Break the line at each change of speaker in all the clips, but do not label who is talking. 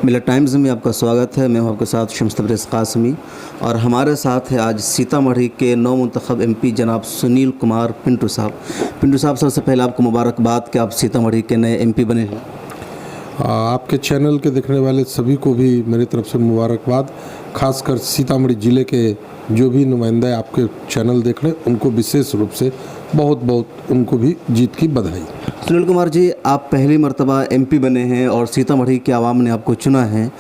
मिला टाइम्स में आपका स्वागत है। मैं हूं आपके साथ शम्स तबरेज़ कासमी और हमारे साथ है आज सीतामढ़ी के नौ मुंतखब एमपी जनाब सुनील कुमार पिंटू साहब। पिंटू साहब, सबसे पहले आपको मुबारकबाद कि आप सीतामढ़ी के नए एमपी बने हैं।
आपके चैनल के देखने वाले सभी को भी मेरी तरफ से मुबारकबाद। खासकर सीतामढ़ी ज़िले के जो भी नुमाइंदा आपके चैनल देख रहे हैं उनको विशेष रूप से बहुत बहुत उनको भी जीत की बधाई।
सुनील कुमार जी, आप पहली मर्तबा एमपी बने हैं और सीतामढ़ी के आवाम ने आपको चुना है,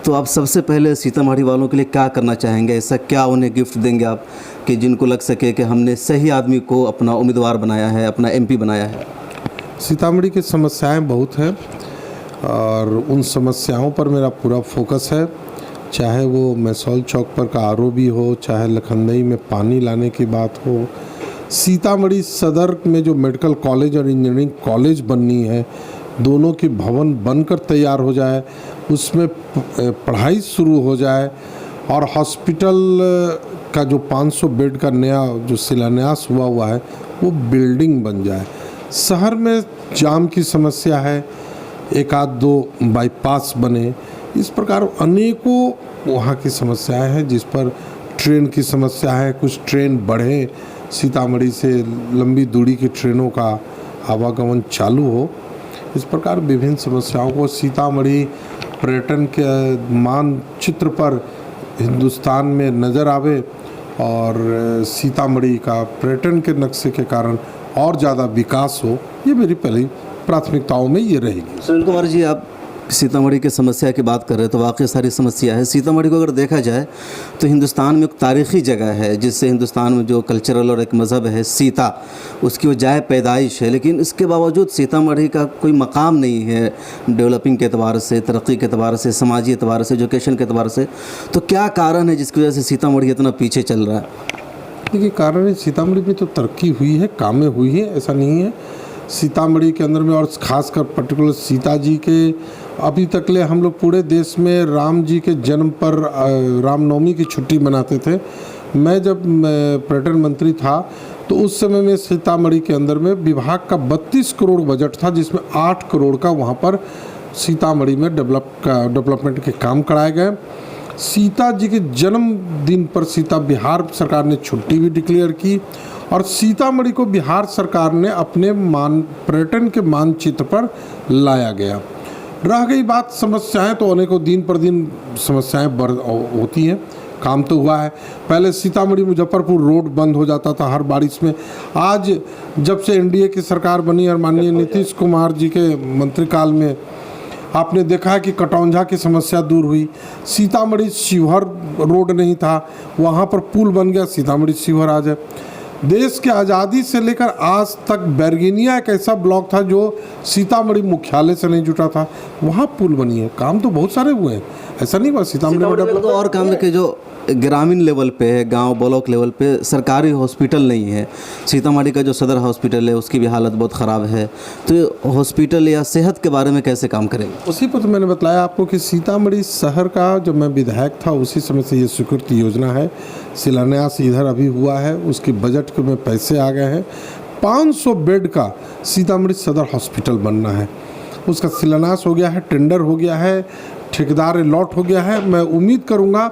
तो आप सबसे पहले सीतामढ़ी वालों के लिए क्या करना चाहेंगे? ऐसा क्या उन्हें गिफ्ट देंगे आप कि जिनको लग सके कि हमने सही आदमी को अपना उम्मीदवार बनाया है, अपना एमपी बनाया है?
सीतामढ़ी की समस्याएं बहुत हैं और उन समस्याओं पर मेरा पूरा फोकस है, चाहे वो मैसौल चौक पर का आरओबी हो, चाहे लखनदई में पानी लाने की बात हो, सीतामढ़ी सदर में जो मेडिकल कॉलेज और इंजीनियरिंग कॉलेज बननी है, दोनों की भवन बनकर तैयार हो जाए, उसमें पढ़ाई शुरू हो जाए और हॉस्पिटल का जो 500 बेड का नया जो शिलान्यास हुआ है वो बिल्डिंग बन जाए। शहर में जाम की समस्या है, एक आध दो बाईपास बने, इस प्रकार अनेकों वहाँ की समस्याएं हैं जिस पर ट्रेन की समस्या है, कुछ ट्रेन बढ़े, सीतामढ़ी से लंबी दूरी की ट्रेनों का आवागमन चालू हो। इस प्रकार विभिन्न समस्याओं को सीतामढ़ी पर्यटन के मानचित्र पर हिंदुस्तान में नज़र आवे और सीतामढ़ी का पर्यटन के नक्शे के कारण और ज़्यादा विकास हो, ये मेरी पहली प्राथमिकताओं में ये रहेगी।
सुनील कुमार जी, आप सीतामढ़ी की समस्या की बात कर रहे हैं तो वाकई सारी समस्या है। सीतामढ़ी को अगर देखा जाए तो हिंदुस्तान में एक तारीख़ी जगह है जिससे हिंदुस्तान में जो कल्चरल और एक मज़हब है सीता, उसकी वो जाए पैदाइश है, लेकिन इसके बावजूद सीतामढ़ी का कोई मकाम नहीं है डेवलपिंग के अतबार से, तरक्की के अतबार से, समाजी एतबार से, एजुकेशन के अतबार से। तो क्या कारण है जिसकी वजह से सीतामढ़ी इतना पीछे चल रहा है?
देखिए, कारण है सीतामढ़ी में तो तरक्की हुई है, कामें हुई है, ऐसा नहीं है। सीतामढ़ी के अंदर में और ख़ासकर पर्टिकुलर सीता जी के अभी तक ले हम लोग पूरे देश में राम जी के जन्म पर रामनवमी की छुट्टी मनाते थे। मैं जब पर्यटन मंत्री था तो उस समय में सीतामढ़ी के अंदर में विभाग का 32 करोड़ बजट था, जिसमें 8 करोड़ का वहाँ पर सीतामढ़ी में डेवलपमेंट के काम कराए गए। सीता जी के जन्मदिन पर सीता बिहार सरकार ने छुट्टी भी डिक्लेयर की और सीतामढ़ी को बिहार सरकार ने अपने पर्यटन के मानचित्र पर लाया गया। रह गई बात समस्याएं, तो अनेकों दिन पर दिन समस्याएं होती हैं। काम तो हुआ है, पहले सीतामढ़ी मुजफ्फरपुर रोड बंद हो जाता था हर बारिश में। आज जब से एनडीए की सरकार बनी और माननीय नीतीश कुमार जी के मंत्रिकाल में आपने देखा है कि कटौंझा की समस्या दूर हुई। सीतामढ़ी शिवहर रोड नहीं था, वहाँ पर पुल बन गया, सीतामढ़ी शिवहर आज है। देश के आज़ादी से लेकर आज तक बैरगेनिया एक ऐसा ब्लॉक था जो सीतामढ़ी मुख्यालय से नहीं जुटा था, वहाँ पुल बनी है। काम तो बहुत सारे हुए हैं, ऐसा नहीं हुआ सीतामढ़ी में
तो और काम के जो ग्रामीण लेवल पे है, गांव ब्लॉक लेवल पे सरकारी हॉस्पिटल नहीं है। सीतामढ़ी का जो सदर हॉस्पिटल है उसकी भी हालत बहुत ख़राब है, तो हॉस्पिटल या सेहत के बारे में कैसे काम करेंगे?
उसी पर तो मैंने बताया आपको कि सीतामढ़ी शहर का जब मैं विधायक था उसी समय से ये स्वीकृति योजना है, शिलान्यास इधर अभी हुआ है, उसके बजट में पैसे आ गए हैं। 500 बेड का सीतामढ़ी सदर हॉस्पिटल बनना है, उसका शिलान्यास हो गया है, टेंडर हो गया है, ठेकेदार अलॉट हो गया है। मैं उम्मीद करूंगा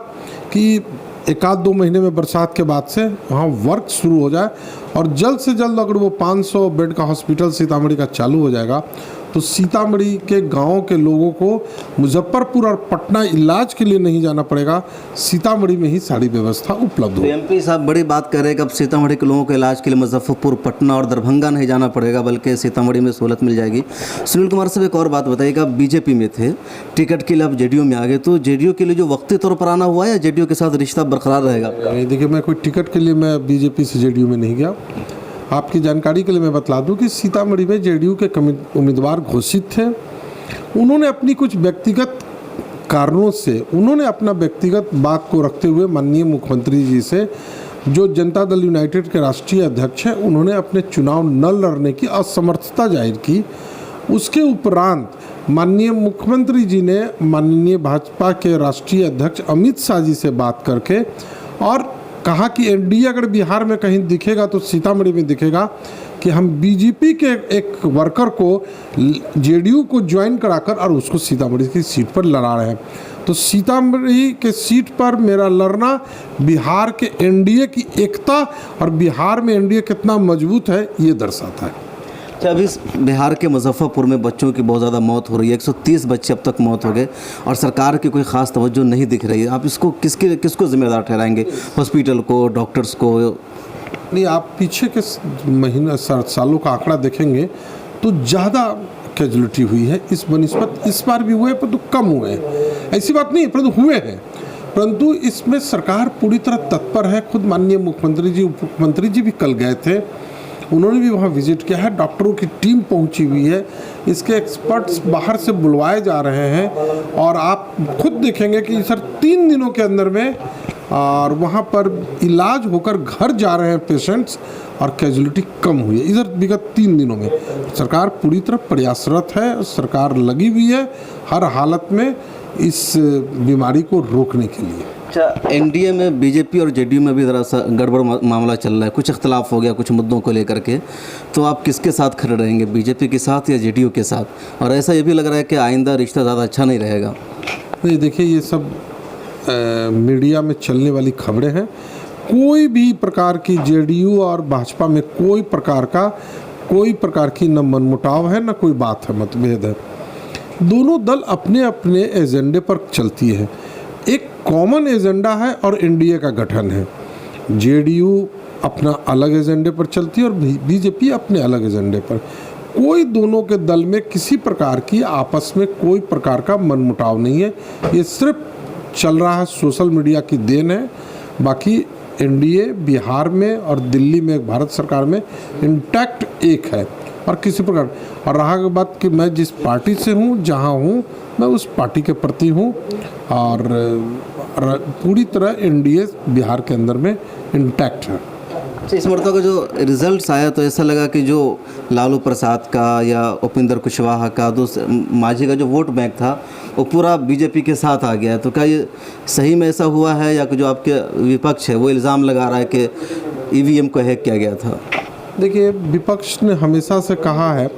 कि एक आध दो महीने में बरसात के बाद से वहाँ वर्क शुरू हो जाए और जल्द से जल्द अगर वो 500 बेड का हॉस्पिटल सीतामढ़ी का चालू हो जाएगा तो सीतामढ़ी के गांव के लोगों को मुजफ्फरपुर और पटना इलाज के लिए नहीं जाना पड़ेगा, सीतामढ़ी में ही सारी व्यवस्था उपलब्ध हो।
एमपी साहब बड़ी बात कर रहे हैं कि अब सीतामढ़ी के लोगों के इलाज के लिए मुजफ्फरपुर, पटना और दरभंगा नहीं जाना पड़ेगा, बल्कि सीतामढ़ी में सहूलत मिल जाएगी। सुनील कुमार साहब, एक और बात बताइएगा, आप बीजेपी में थे, टिकट के लिए आप जेडीयू में आ गए, तो जेडीयू के लिए जो वक्ती तौर पर आना हुआ है या जेडीयू के साथ रिश्ता बरकरार रहेगा?
देखिए, मैं कोई टिकट के लिए मैं बीजेपी से जेडीयू में नहीं गया। आपकी जानकारी के लिए मैं बतला दूं कि सीतामढ़ी में जेडीयू के उम्मीदवार घोषित थे। उन्होंने अपनी कुछ व्यक्तिगत कारणों से उन्होंने अपना व्यक्तिगत बात को रखते हुए माननीय मुख्यमंत्री जी से, जो जनता दल यूनाइटेड के राष्ट्रीय अध्यक्ष हैं, उन्होंने अपने चुनाव न लड़ने की असमर्थता जाहिर की। उसके उपरांत माननीय मुख्यमंत्री जी ने माननीय भाजपा के राष्ट्रीय अध्यक्ष अमित शाह जी से बात करके और कहा कि एनडीए अगर बिहार में कहीं दिखेगा तो सीतामढ़ी में दिखेगा कि हम बीजेपी के एक वर्कर को जेडीयू को ज्वाइन कराकर और उसको सीतामढ़ी की सीट पर लड़ा रहे हैं। तो सीतामढ़ी के सीट पर मेरा लड़ना बिहार के एनडीए की एकता और बिहार में एनडीए कितना मजबूत है ये दर्शाता है।
अच्छा, अभी बिहार के मुजफ्फरपुर में बच्चों की बहुत ज़्यादा मौत हो रही है, 130 बच्चे अब तक मौत हो गए और सरकार की कोई ख़ास तवज्जो नहीं दिख रही है। आप इसको किसको जिम्मेदार ठहराएंगे? हॉस्पिटल को, डॉक्टर्स को?
नहीं, आप पीछे के महीना सालों का आंकड़ा देखेंगे तो ज़्यादा कैजुअलिटी हुई है इस बनिस्बत। इस बार भी हुए परंतु कम हुए हैं, ऐसी बात नहीं, परंतु हुए हैं। परंतु इसमें सरकार पूरी तरह तत्पर है। खुद माननीय मुख्यमंत्री जी, उप मुख्यमंत्री जी भी कल गए थे, उन्होंने भी वहाँ विजिट किया है। डॉक्टरों की टीम पहुँची हुई है, इसके एक्सपर्ट्स बाहर से बुलवाए जा रहे हैं और आप खुद देखेंगे कि सर 3 दिनों के अंदर में और वहाँ पर इलाज होकर घर जा रहे हैं पेशेंट्स और कैजुअलिटी कम हुई है इधर विगत 3 दिनों में। सरकार पूरी तरह प्रयासरत है, सरकार लगी हुई है हर हालत में इस बीमारी को रोकने के लिए।
अच्छा, एनडीए में बीजेपी और जेडीयू में भी ज़रा सा गड़बड़ मामला चल रहा है, कुछ इख्तलाफ हो गया कुछ मुद्दों को लेकर के, तो आप किसके साथ खड़े रहेंगे, बीजेपी के साथ या जेडीयू के साथ? और ऐसा ये भी लग रहा है कि आइंदा रिश्ता ज़्यादा अच्छा नहीं रहेगा।
नहीं, देखिए ये सब मीडिया में चलने वाली खबरें हैं। कोई भी प्रकार की जेडीयू और भाजपा में कोई प्रकार की न मनमुटाव है न कोई बात है, मतभेद है। दोनों दल अपने अपने एजेंडे पर चलती है। एक कॉमन एजेंडा है और एनडीए का गठन है। जेडीयू अपना अलग एजेंडे पर चलती है और बीजेपी अपने अलग एजेंडे पर। कोई दोनों के दल में किसी प्रकार की आपस में कोई प्रकार का मनमुटाव नहीं है। ये सिर्फ चल रहा है सोशल मीडिया की देन है। बाकी एनडीए बिहार में और दिल्ली में भारत सरकार में इंटैक्ट एक है और किसी प्रकार। और रहा बात कि मैं जिस पार्टी से हूँ, जहाँ हूँ, मैं उस पार्टी के प्रति हूँ और पूरी तरह एनडीए बिहार के अंदर में इंटैक्ट है।
अच्छा, इस मरतबा का जो रिजल्ट्स आया तो ऐसा लगा कि जो लालू प्रसाद का या उपेंद्र कुशवाहा का, मांझी का जो वोट बैंक था वो पूरा बीजेपी के साथ आ गया है। तो क्या ये सही में ऐसा हुआ है या कि जो आपके विपक्ष है वो इल्ज़ाम लगा रहा है कि ईवीएम को हैक किया गया था?
देखिए, विपक्ष ने हमेशा से कहा है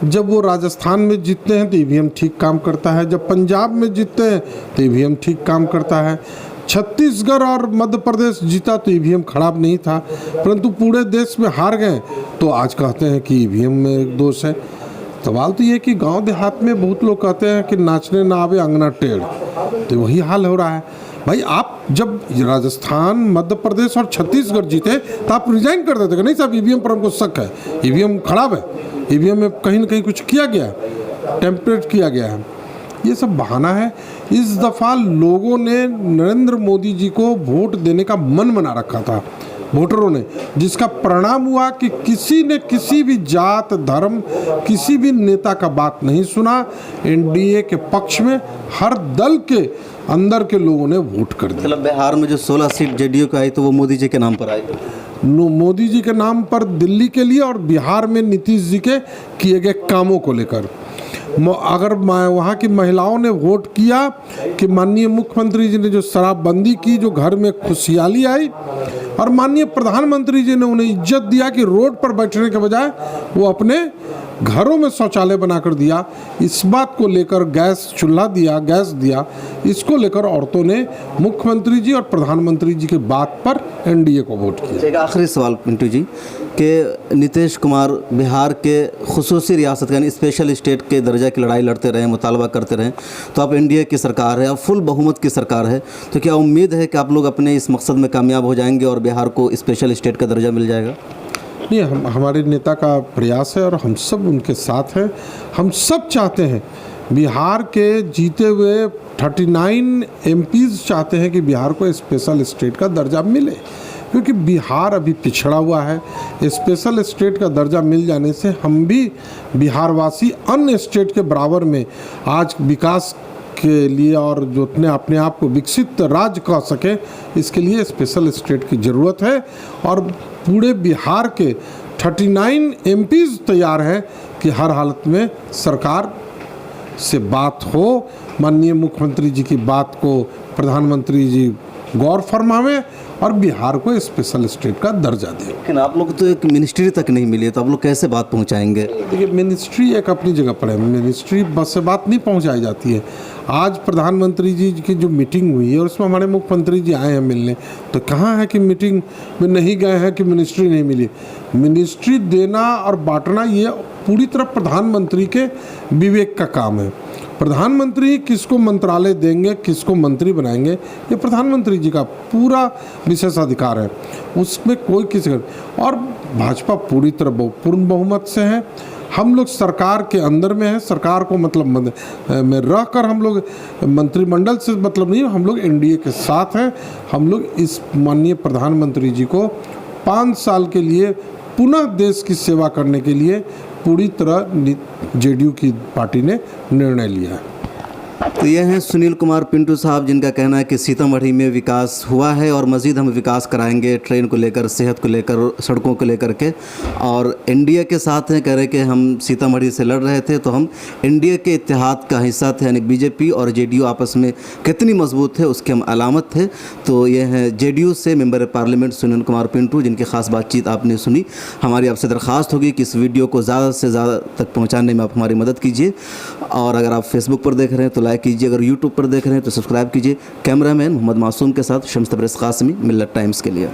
जब वो राजस्थान में जीतते हैं तो ईवीएम ठीक काम करता है, जब पंजाब में जीतते हैं तो ईवीएम ठीक काम करता है, छत्तीसगढ़ और मध्य प्रदेश जीता तो ईवीएम खराब नहीं था, परंतु पूरे देश में हार गए तो आज कहते हैं कि ईवीएम में दोष है। सवाल तो ये कि गांव देहात में बहुत लोग कहते हैं कि नाचने ना आवे अंगना टेढ़, तो वही हाल हो रहा है। भाई, आप जब राजस्थान, मध्य प्रदेश और छत्तीसगढ़ जीते तो आप रिजाइन कर देते कि नहीं साहब ईवीएम पर हमको शक है, ईवीएम खराब है, ईवीएम में कहीं ना कहीं कुछ किया गया है, टेम्परेट किया गया है। ये सब बहाना है। इस दफ़ा लोगों ने नरेंद्र मोदी जी को वोट देने का मन बना रखा था वोटरों ने, जिसका परिणाम हुआ कि किसी ने किसी भी जात धर्म किसी भी नेता का बात नहीं सुना। एनडीए के पक्ष में हर दल के अंदर के लोगों ने वोट कर दिया।
मतलब बिहार में जो 16 सीट जेडीयू को आई तो वो मोदी जी के नाम पर आई,
मोदी जी के नाम पर दिल्ली के लिए और बिहार में नीतीश जी के किए गए कामों को लेकर। अगर वहाँ की महिलाओं ने वोट किया कि माननीय मुख्यमंत्री जी ने जो शराबबंदी की, जो घर में खुशहाली आई, और माननीय प्रधानमंत्री जी ने उन्हें इज्जत दिया कि रोड पर बैठने के बजाय वो अपने घरों में शौचालय बनाकर दिया, इस बात को लेकर गैस चूल्हा दिया, गैस दिया, इसको लेकर औरतों ने मुख्यमंत्री जी और प्रधानमंत्री जी की बात पर एनडीए को वोट किया।
एक आखिरी सवाल पिंटू जी कि नीतीश कुमार बिहार के खुसूसी रियासत यानी स्पेशल स्टेट के दर्जा की लड़ाई लड़ते रहे, मुतालबा करते रहे, तो आप एनडीए की सरकार है, अब फुल बहुमत की सरकार है, तो क्या उम्मीद है कि आप लोग अपने इस मकसद में कामयाब हो जाएंगे और बिहार को स्पेशल स्टेट का दर्जा मिल जाएगा?
नहीं, हमारे नेता का प्रयास है और हम सब उनके साथ हैं। हम सब चाहते हैं बिहार के जीते हुए 39 एमपीज़ चाहते हैं कि बिहार को स्पेशल स्टेट का दर्जा मिले, क्योंकि बिहार अभी पिछड़ा हुआ है। स्पेशल स्टेट का दर्जा मिल जाने से हम भी बिहारवासी अन्य स्टेट के बराबर में आज विकास के लिए और जो अपने आप को विकसित राज्य कह सके, इसके लिए स्पेशल स्टेट की ज़रूरत है। और पूरे बिहार के 39 एमपीज़ तैयार हैं कि हर हालत में सरकार से बात हो, माननीय मुख्यमंत्री जी की बात को प्रधानमंत्री जी गौर फरमावें और बिहार को स्पेशल स्टेट का दर्जा दें।
लेकिन आप लोग तो एक मिनिस्ट्री तक नहीं मिली है, तो आप लोग कैसे बात पहुंचाएंगे?
देखिए, मिनिस्ट्री एक अपनी जगह पर है, मिनिस्ट्री बस से बात नहीं पहुंचाई जाती है। आज प्रधानमंत्री जी की जो मीटिंग हुई है उसमें हमारे मुख्यमंत्री जी आए हैं मिलने, तो कहाँ है कि मीटिंग में नहीं गए हैं कि मिनिस्ट्री नहीं मिली। मिनिस्ट्री देना और बांटना ये पूरी तरह प्रधानमंत्री के विवेक का काम है। प्रधानमंत्री किसको मंत्रालय देंगे, किसको मंत्री बनाएंगे, ये प्रधानमंत्री जी का पूरा विशेषाधिकार है, उसमें कोई किसी का। और भाजपा पूरी तरह पूर्ण बहुमत से है, हम लोग सरकार के अंदर में हैं, सरकार को मतलब में रह कर हम लोग मंत्रिमंडल से मतलब नहीं, हम लोग एनडीए के साथ हैं। हम लोग इस माननीय प्रधानमंत्री जी को 5 साल के लिए पुनः देश की सेवा करने के लिए पूरी तरह जेडीयू की पार्टी ने निर्णय लिया है।
तो ये हैं सुनील कुमार पिंटू साहब, जिनका कहना है कि सीतामढ़ी में विकास हुआ है और मज़ीद हम विकास कराएंगे, ट्रेन को लेकर, सेहत को लेकर, सड़कों को लेकर के। और एनडीए के साथ हैं, कह रहे कि हम सीतामढ़ी से लड़ रहे थे तो हम एनडीए के इत्तेहाद का हिस्सा थे, यानी बीजेपी और जेडीयू आपस में कितनी मजबूत है उसके हम अलामत थे। तो ये हैं जेडीयू से मेंबर पार्लियामेंट सुनील कुमार पिंटू, जिनकी ख़ास बातचीत आपने सुनी। हमारी आपसे दरख्वास्त होगी कि इस वीडियो को ज़्यादा से ज़्यादा तक पहुँचाने में आप हमारी मदद कीजिए। और अगर आप फेसबुक पर देख रहे हैं तो लाइक कीजिए, अगर यूट्यूब पर देख रहे हैं तो सब्सक्राइब कीजिए। कैमरामैन मोहम्मद मासूम के साथ शम्स तबरेज़ कासमी, मिल्लत टाइम्स के लिए।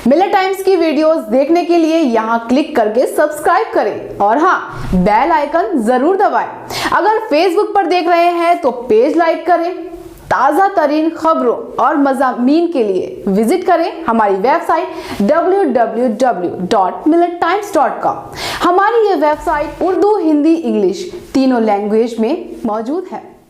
मिल्लत टाइम्स की वीडियोस देखने के लिए यहाँ क्लिक करके सब्सक्राइब करें और हाँ, बेल आइकन जरूर दबाएं। अगर फेसबुक पर देख रहे हैं तो पेज लाइक करें। ताज़ा तरीन खबरों और मज़ामीन के लिए विजिट करें हमारी वेबसाइट www.millettimes.com। हमारी ये वेबसाइट उर्दू, हिंदी, इंग्लिश तीनों लैंग्वेज में मौजूद है।